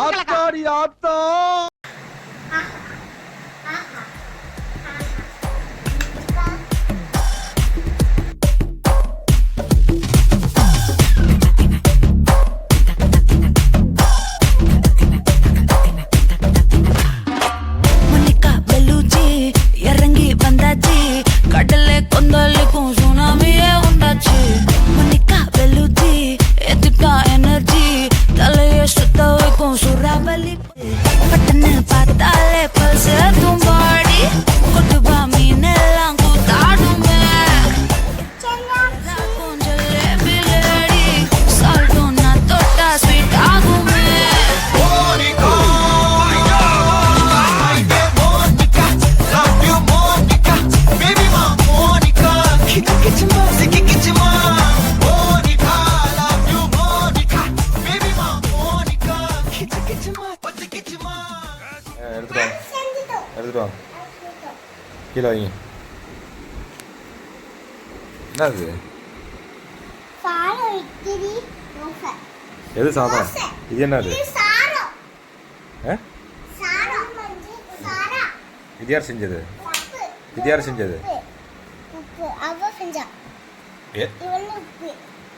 ஆத்தாடி ஆத்தா. இறங்கி வந்தாச்சு கடல்ல கொந்தளிக்கும் சுனாமியே உண்டாச்சு மணிக்கா வெளுச்சி எத்துட்டா எனர்ஜி தலைய சுத்த வைக்கும் சுறாவலி பட்டன்னு பார்த்தாலே பல்ஸ் தும்பாடி கொட்டுபா மீன் எல்லாம் கூத்தாடுமே கொஞ்சம் லேடி சால்ட்டும் நான் தொட்டா ஸ்வீட் ஆகுமே எடுத்துட்டு கீழே வைங்க. என்னது எது சாதம்? இது என்னது? இது யார் செஞ்சது? இது யார் செஞ்சது?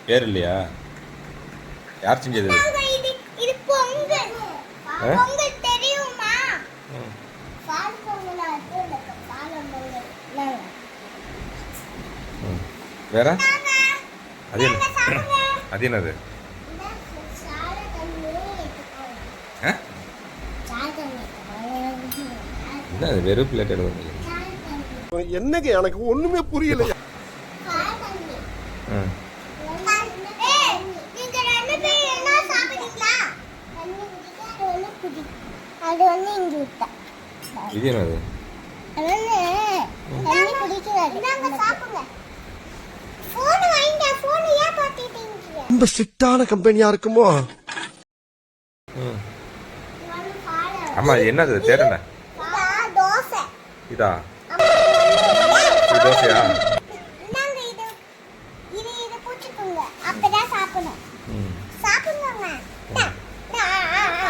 பேர் இல்லையா? யார் செஞ்சது? வேற அது அது என்னது? என்ன வெறும் பிளேட் எடுத்து என்னங்க எனக்கு ஒண்ணுமே புரியல. இது என்னது? ரொம்ப ஸ்ட்ரிக்டான கம்பெனியா இருக்குமோ? ஆமா, என்னது பேர் என்ன? இதா இது தோசையா?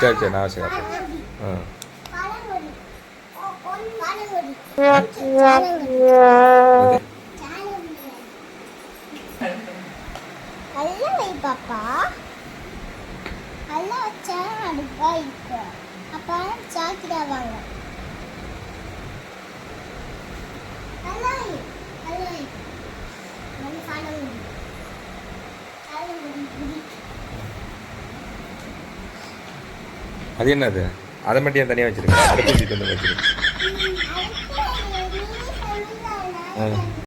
சரி சரி, நான் சாப்பிட்றேன். பாப்பா நல்லா வச்சா அடுப்பா இருக்கு. அப்பா சாக்கிடாவாங்க. அது என்னது? அதை மட்டும் ஏன் தனியாக வச்சிருக்கேன்? அடுப்பு வச்சுட்டு வந்து வச்சிருக்கேன்.